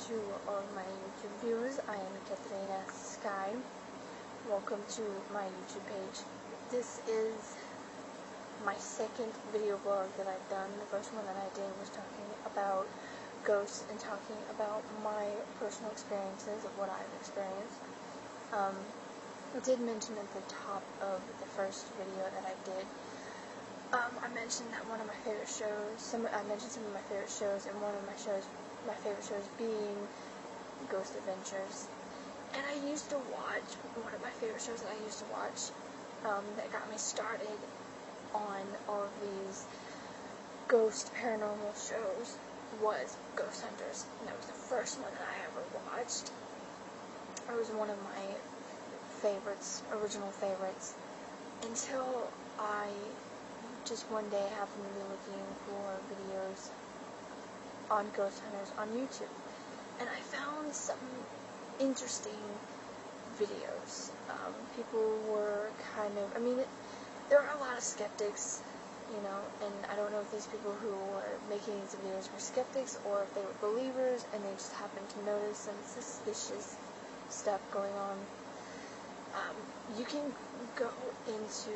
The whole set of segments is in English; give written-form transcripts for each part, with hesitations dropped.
to all my YouTube viewers. I am Katrina Sky. Welcome to my YouTube page. This is my second video blog that I've done. The first one that I did was talking about ghosts and talking about my personal experiences of what I've experienced. I did mention at the top of the first video that I did, I mentioned that one of my favorite shows, I mentioned some of my favorite shows, and one of my favorite shows being Ghost Adventures. And I used to watch, one of my favorite shows that I used to watch, that got me started on all of these ghost paranormal shows was Ghost Hunters. And that was the first one that I ever watched. It was one of my favorites, original favorites, until I just one day happened to be looking for videos on Ghost Hunters on YouTube, and I found some interesting videos. People were kind of, there are a lot of skeptics, you know, and I don't know if these people who were making these videos were skeptics or if they were believers and they just happened to notice some suspicious stuff going on. You can go into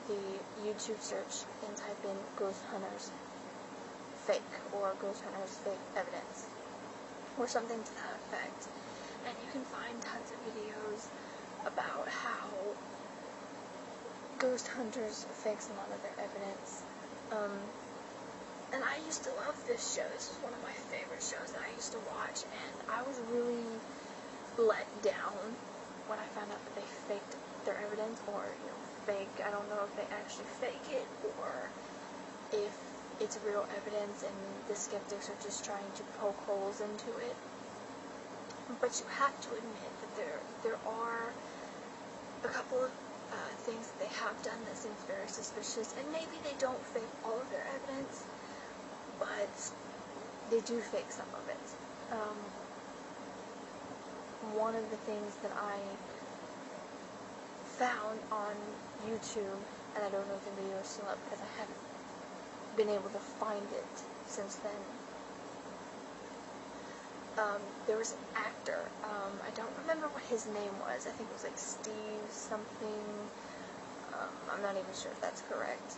the YouTube search and type in Ghost Hunters fake or Ghost Hunters fake evidence or something to that effect, and you can find tons of videos about how Ghost Hunters fakes a lot of their evidence. And I used to love this show. This was one of my favorite shows that I used to watch, and I was really let down when I found out that they faked their evidence, or, you know, fake, I don't know if they actually fake it, or if it's real evidence and the skeptics are just trying to poke holes into it. But you have to admit that there are a couple of things that they have done that seems very suspicious, and maybe they don't fake all of their evidence, but they do fake some of it. One of the things that I found on YouTube, and I don't know if the video is still up because I haven't been able to find it since then. There was an actor, I don't remember what his name was. I think it was like Steve something. I'm not even sure if that's correct.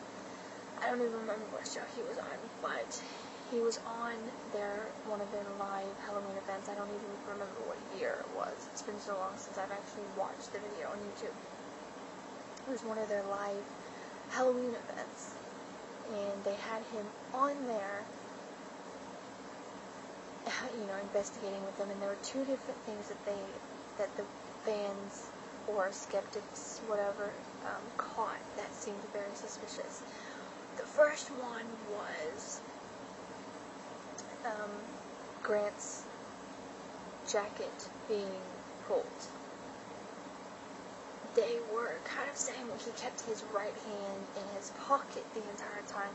I don't even remember what show he was on, but he was on one of their live Halloween events. I don't even remember what year it was. It's been so long since I've actually watched the video on YouTube. It was one of their live Halloween events, and they had him on there, you know, investigating with them, and there were two different things that the fans or skeptics, whatever, caught that seemed very suspicious. The first one was Grant's jacket being pulled. They were kind of saying that he kept his right hand in his pocket the entire time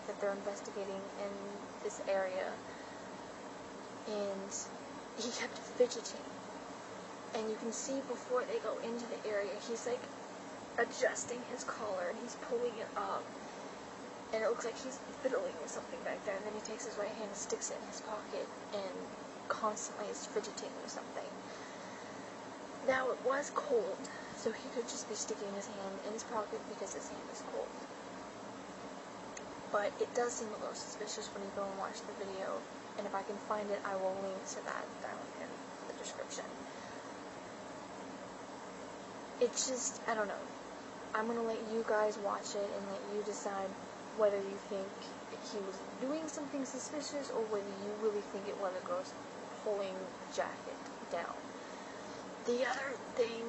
that they're investigating in this area, and he kept fidgeting. And you can see before they go into the area, he's like adjusting his collar and he's pulling it up, and it looks like he's fiddling with something back there, and then he takes his right hand and sticks it in his pocket and constantly is fidgeting with something. Now, it was cold, so he could just be sticking his hand in his pocket because his hand is cold. But it does seem a little suspicious when you go and watch the video, and if I can find it, I will link to that down in the description. It's just, I don't know. I'm going to let you guys watch it and let you decide whether you think he was doing something suspicious or whether you really think it was a ghost pulling the jacket down. The other thing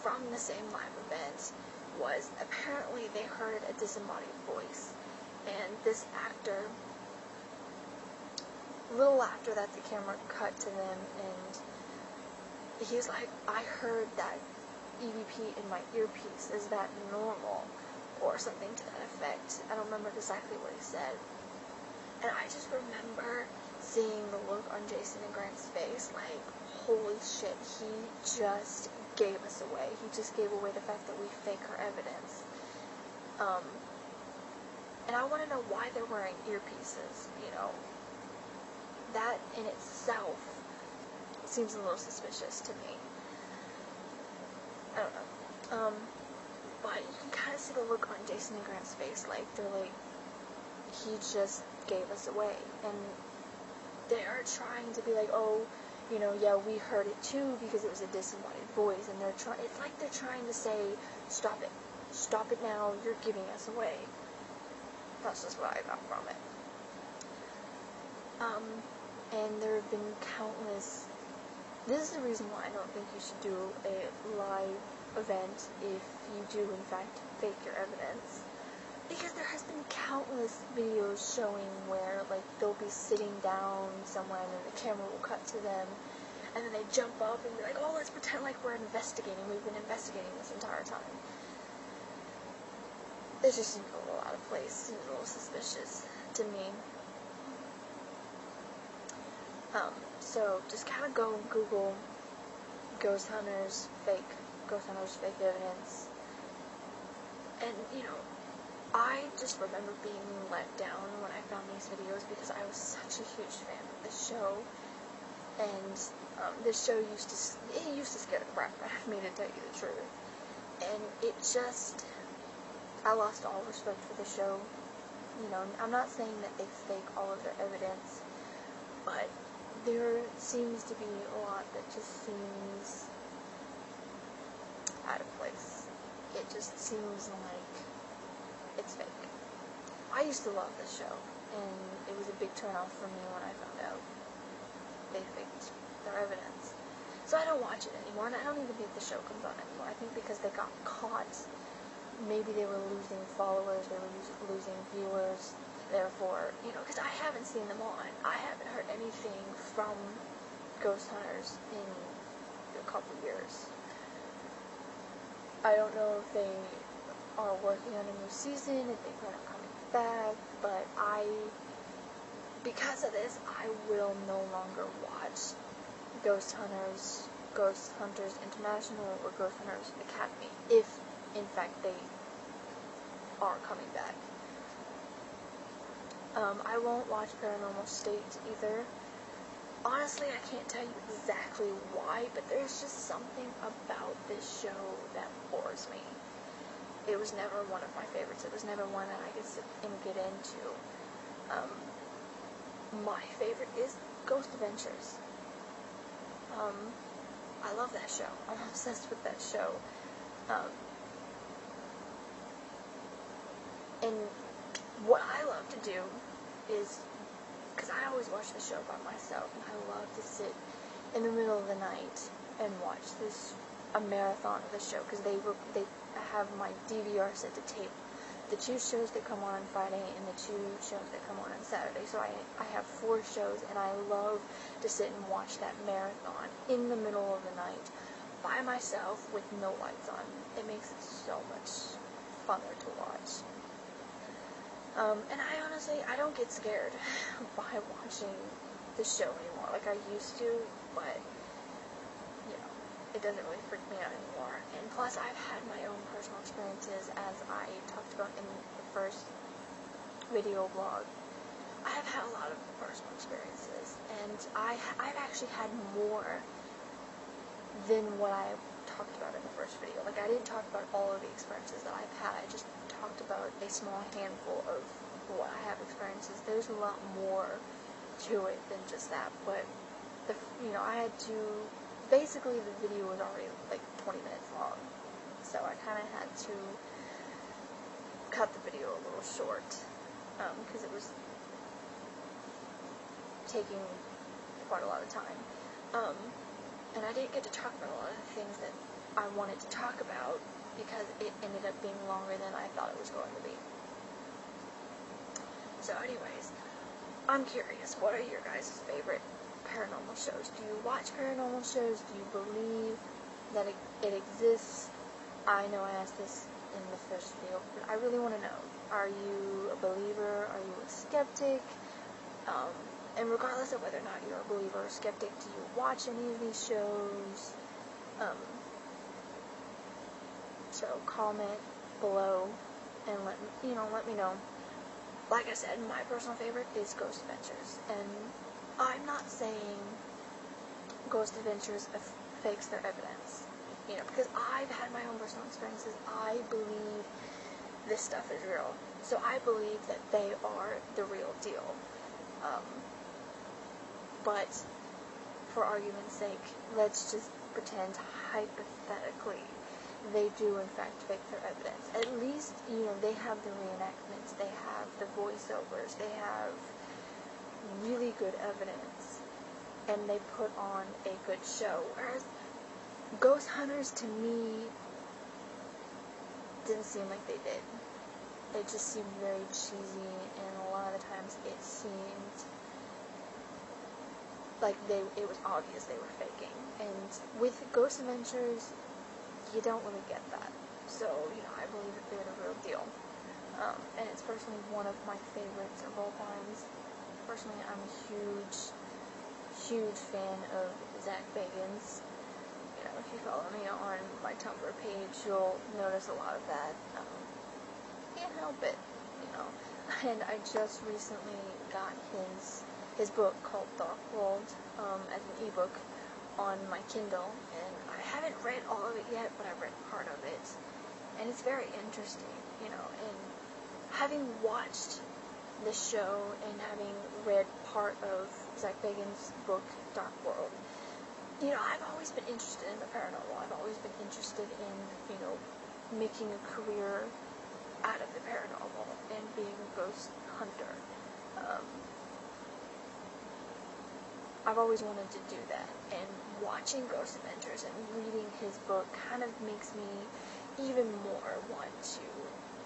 from the same live event was apparently they heard a disembodied voice, and this actor, a little after that, the camera cut to them, and he's like, I heard that EVP in my earpiece, is that normal? Or something to that effect. I don't remember exactly what he said. And I just remember seeing the look on Jason and Grant's face, like, holy shit, he just gave us away. He just gave away the fact that we fake our evidence. And I want to know why they're wearing earpieces, you know. That in itself seems a little suspicious to me. I don't know. But you can kind of see the look on Jason and Grant's face, like, they're like, he just gave us away, and they are trying to be like, oh, you know, yeah, we heard it too, because it was a disembodied voice, and it's like they're trying to say, stop it now, you're giving us away. That's just what I got from it. And there have been countless, this is the reason why I don't think you should do a live event if you do in fact fake your evidence, because there has been countless videos showing where, like, they'll be sitting down somewhere and then the camera will cut to them, and then they jump up and be like, oh, let's pretend like we're investigating, we've been investigating this entire time. It just seems a little out of place, seems a little suspicious to me. So just kind of go and Google ghost hunters fake evidence, and, you know, I just remember being let down when I found these videos, because I was such a huge fan of this show, and this show used to scare the crap out of me, to tell you the truth, and it just, I lost all respect for the show. You know, I'm not saying that they fake all of their evidence, but there seems to be a lot that just seems out of place. It just seems like it's fake. I used to love this show, and it was a big turnoff for me when I found out they faked their evidence. So I don't watch it anymore, and I don't even think the show comes on anymore. I think because they got caught, maybe they were losing followers, they were losing viewers, therefore, you know, because I haven't seen them on. I haven't heard anything from ghost hunters in a couple years. I don't know if they are working on a new season, if they plan on coming back, but because of this, I will no longer watch Ghost Hunters International or Ghost Hunters Academy, if in fact they are coming back. I won't watch Paranormal State either. Honestly, I can't tell you exactly why, but there's just something about this show that bores me. It was never one of my favorites. It was never one that I could sit and get into. My favorite is Ghost Adventures. I love that show. I'm obsessed with that show. And what I love to do is, because I always watch the show by myself, and I love to sit in the middle of the night and watch a marathon of the show, because they have my DVR set to tape the 2 shows that come on Friday and the 2 shows that come on Saturday. So I have 4 shows, and I love to sit and watch that marathon in the middle of the night by myself with no lights on. It makes it so much funner to watch. And I don't get scared by watching the show anymore like I used to, but, you know, it doesn't really freak me out anymore. And plus, I've had my own personal experiences, as I talked about in the first video blog. I have had a lot of personal experiences, and I've actually had more than what I talked about in the first video. Like, I didn't talk about all of the experiences that I've had. I just talked about a small handful of what I have experiences. There's a lot more to it than just that, but I had to, basically the video was already like 20 minutes long, so I kind of had to cut the video a little short, because it was taking quite a lot of time, and I didn't get to talk about a lot of the things that I wanted to talk about, because it ended up being longer than I thought it was going to be. So anyways, I'm curious, what are your guys' favorite paranormal shows? Do you watch paranormal shows? Do you believe that it exists? I know I asked this in the first video, but I really want to know. Are you a believer? Are you a skeptic? And regardless of whether or not you're a believer or skeptic, do you watch any of these shows? So comment below and let me know. Like I said, my personal favorite is Ghost Adventures, and I'm not saying Ghost Adventures fakes their evidence. You know, because I've had my own personal experiences. I believe this stuff is real. So I believe that they are the real deal. But for argument's sake, let's just pretend hypothetically they do in fact fake their evidence. At least, you know, they have the reenactments, they have the voiceovers, they have really good evidence, and they put on a good show. Whereas Ghost Hunters, to me, didn't seem like they did. It just seemed very cheesy, and a lot of the times it seemed like it was obvious they were faking. And with Ghost Adventures, you don't really get that. So, you know, I believe that they're the real deal. And it's personally one of my favorites of all times. Personally, I'm a huge fan of Zach Bagans. You know, if you follow me on my Tumblr page, you'll notice a lot of that. Can't help it, you know. And I just recently got his book called Dark World as an ebook on my Kindle, and I haven't read all of it yet, but I've read part of it, and it's very interesting, you know. And having watched the show and having read part of Zach Bagans' book Dark World, you know, I've always been interested in the paranormal. I've always been interested in, you know, making a career out of the paranormal and being a ghost hunter. I've always wanted to do that, and watching Ghost Adventures and reading his book kind of makes me even more want to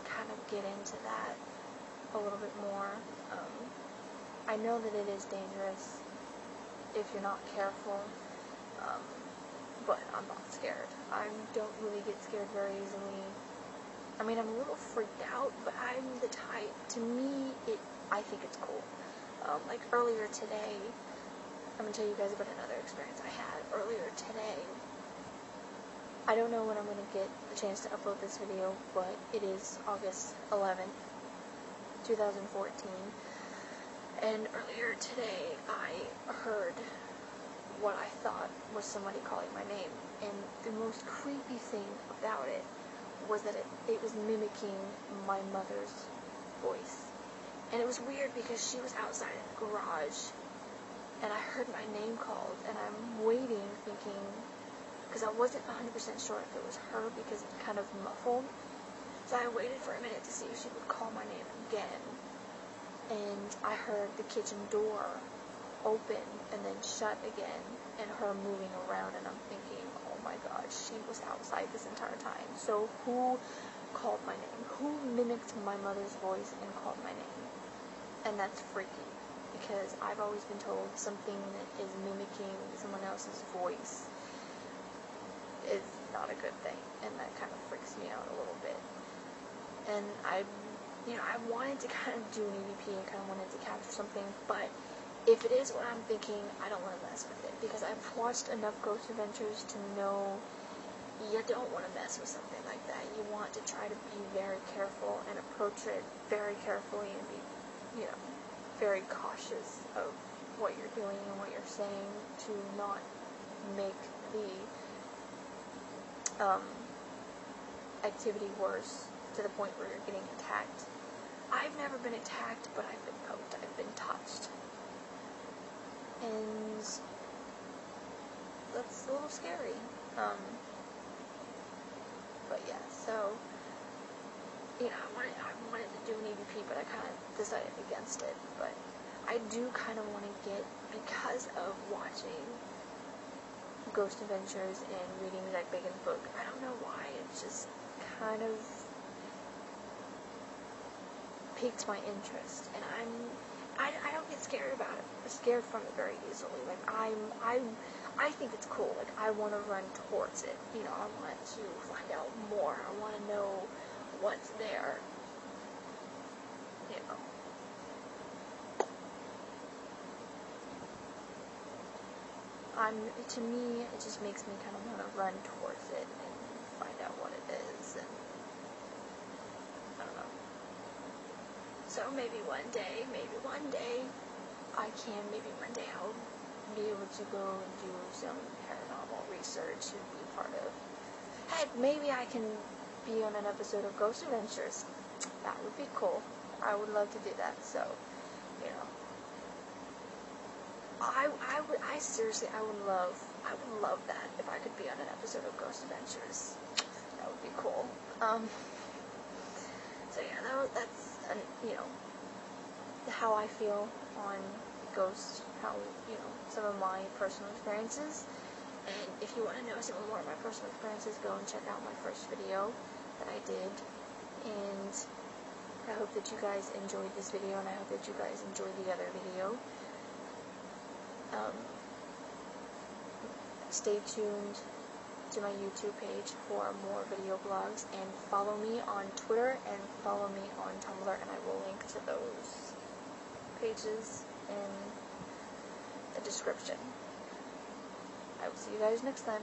kind of get into that a little bit more. I know that it is dangerous if you're not careful, but I'm not scared. I don't really get scared very easily. I mean, I'm a little freaked out, but I'm the type, to me, I think it's cool. Like earlier today, I'm going to tell you guys about another experience I had earlier today. I don't know when I'm going to get the chance to upload this video, but it is August 11th, 2014, and earlier today I heard what I thought was somebody calling my name, and the most creepy thing about it was that it was mimicking my mother's voice. And it was weird because she was outside in the garage, and I heard my name called, and I'm waiting thinking, because I wasn't 100% sure if it was her because it kind of muffled, so I waited for a minute to see if she would call my name again, and I heard the kitchen door open and then shut again, and her moving around, and I'm thinking, oh my god, she was outside this entire time. So who called my name? Who mimicked my mother's voice and called my name? And that's freaky, because I've always been told something that is mimicking someone else's voice is not a good thing, and that kind of freaks me out a little bit. And I wanted to kind of do an EVP and kind of wanted to capture something, but if it is what I'm thinking, I don't want to mess with it, because I've watched enough Ghost Adventures to know you don't want to mess with something like that. You want to try to be very careful and approach it very carefully and be, you know, very cautious of what you're doing and what you're saying to not make the activity worse to the point where you're getting attacked. I've never been attacked, but I've been poked, I've been touched. And that's a little scary. But yeah, so, you know, I wanted to do an EVP, but I kind of decided against it. But I do kind of want to get, because of watching Ghost Adventures and reading Zach Bagans' book, I don't know why, it just kind of piqued my interest, and I don't get scared about it. I'm scared from it very easily. Like, I think it's cool. Like, I want to run towards it. You know, I want to find out more. I want to know what's there. You know. To me, it just makes me kind of want to run towards it and find out what it is, and I don't know. So maybe one day, maybe one day I'll be able to go and do some paranormal research and be part of. Heck, maybe I can be on an episode of Ghost Adventures. That would be cool. I would love to do that. So, you know, I would love that if I could be on an episode of Ghost Adventures. That would be cool. So yeah, that's you know, how I feel on ghosts, how, you know, some of my personal experiences. And if you want to know some more of my personal experiences, go and check out my first video that I did. And I hope that you guys enjoyed this video, and I hope that you guys enjoyed the other video. Stay tuned to my YouTube page for more video blogs, and follow me on Twitter and follow me on Tumblr, and I will link to those pages in the description. I will see you guys next time.